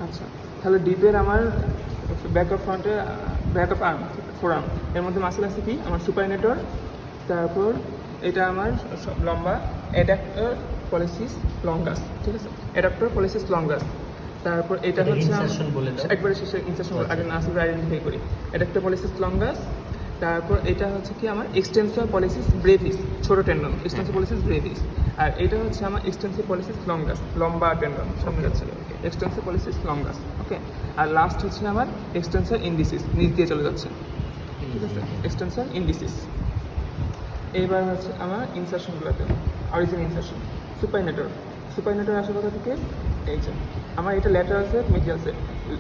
আচ্ছা, তাহলে ডিপের আমার ব্যাক অফ ফ্রন্টে back of arm, four arm, এর মধ্যে মাসেল আছে কি আমার সুপাইনেটর, তারপর এটা আমার লম্বা অ্যাডাক্টর পলিসিস লঙ্গাস, ঠিক আছে, অ্যাডাক্টর পলিসিস লঙ্গাস। তারপর এটা হচ্ছে একবারে শেষে ইনসারশন আগে নাসিল আইডেন্টিফাই করি, অ্যাডাক্টর পলিসিস লঙ্গাস। তারপর এটা হচ্ছে কি আমার এক্সটেন্সর পলিসিস ব্রেভিস, ছোটো টেন্ডন, এক্সটেন্সর পলিসিস ব্রেভিস। আর এটা হচ্ছে আমার এক্সটেন্সর পলিসিস লঙ্গাস, লম্বা টেন্ডন সামনে যাচ্ছে, এক্সটেন্সর পলিসিস লঙ্গাস, ওকে। আর লাস্ট হচ্ছে আমার এক্সটেন্সর ইন্ডিসিস, নিচ দিয়ে চলে যাচ্ছে, ঠিক আছে, এক্সটেন্সর ইন্ডিসিস। এবার হচ্ছে আমার ইনসারশনগুলোতে অরিজিন ইনসারশন, সুপাইনেটর। সুপাইনেটর আসে কোথা থেকে, এই যে আমার এটা ল্যাটারাল সেট মিডিয়াল সেট,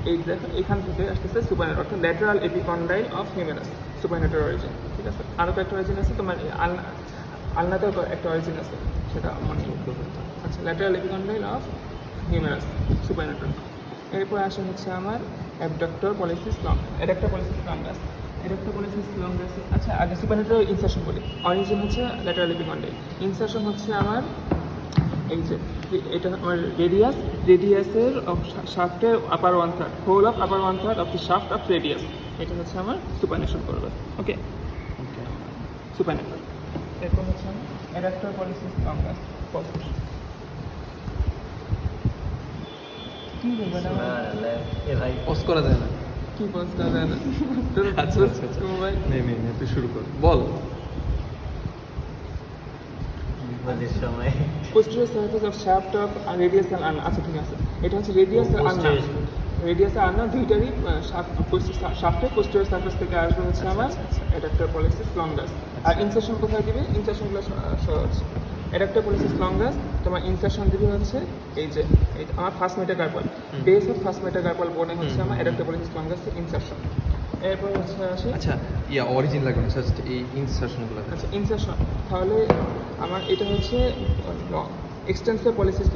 এই দেখো এখান থেকে আসতেছে সুপাইনেটর, অর্থাৎ lateral epicondyle of humerus, সুপাইনেটর origin, ঠিক আছে। আরও তো একটা অরিজিন আছে তোমার আলনাতেও একটা অরিজিন আছে, সেটা মনে আচ্ছা, lateral epicondyle of humerus, supinator. এরপর আসে হচ্ছে আমার abductor pollicis adductor pollicis longus, adductor pollicis longus. আচ্ছা, আগে সুপাইনেটর ইনসারশন বলি। অরিজিন হচ্ছে ল্যাটারাল এপিকন্ডাইল, ইনসারশন হচ্ছে আমার এই যে এটা আমার রেডিয়াসের শাফটের upper one third, whole of upper one third of the shaft of radius, এটা হচ্ছে আমার সুপাইনেশন করবে, ওকে, সুপাইনেটর। এরপর হচ্ছে আমার অ্যাডাক্টর পলিসিস লঙ্গাস, কি বলবেন ভাই পজ করা যায় না, কি বলতে হবে না, আচ্ছা আচ্ছা আচ্ছা ভাই নে তুই শুরু কর, বল। সময় posterior surface of shaft of radius আর আর্না, আচ্ছা ঠিক আছে, এটা হচ্ছে রেডিয়াস আর আর্না, রেডিয়াস আর আর্না দুইটারই শাফটের পোস্টেরিয়র সারফেস থেকে আসবে হচ্ছে আমার অ্যাডাক্টর পলিসিস লঙ্গাস। আর ইনসারশন কোথায় দিবে, ইনসারশনগুলো সহজ, অ্যাডাক্টর পলিসিস লঙ্গাস তোমার ইনসারশন দিবে হচ্ছে এই যে আমার first metacarpal, base of first metacarpal বোনে হচ্ছে আমার অ্যাডাক্টর পলিসিস লঙ্গাস ইনসারশন। এরপর হচ্ছে আসি, আচ্ছা অরিজিন লাগবে না, জাস্ট এই ইনসারশনগুলো। আচ্ছা, ইনসারশন তাহলে আমার এটা হচ্ছে এক্সটেন্সর পলিসিস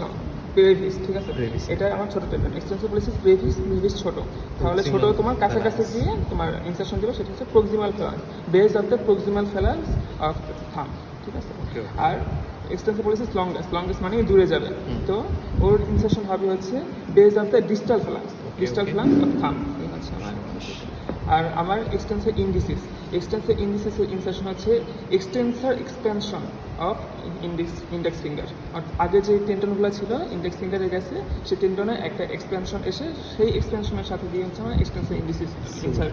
ব্রেভিস, ঠিক আছে, এটা আমার ছোটো টেন্ডন, এক্সটেন্সর পলিসিস ব্রেভিস ছোট, তাহলে ছোট তোমার কাছাকাছি গিয়ে তোমার ইনসারশন দেবে, সেটা হচ্ছে proximal ফ্যালান্স, base of the proximal ফ্যালান্স of থাম, ঠিক আছে। আর এক্সটেন্সর পলিসিস লঙ্গেস্ট মানে দূরে যাবে, তো ওর ইনসারশন হবে হচ্ছে base of the distal ফ্যালান্স of থাম, এই হচ্ছে আমার। আর আমার এক্সটেন্সর ইন্ডিসিসের ইনসারশন হচ্ছে extensor expansion of index finger, আগে যে টেন্ডনগুলো ছিল ইন্ডেক্স ফিঙ্গারে গেছে, সেই টেন্ডনে একটা এক্সপেনশন এসে সেই এক্সপেনশনের সাথে দিয়ে হচ্ছে আমার এক্সটেন্সর ইন্ডিসিস ইনসার্ট।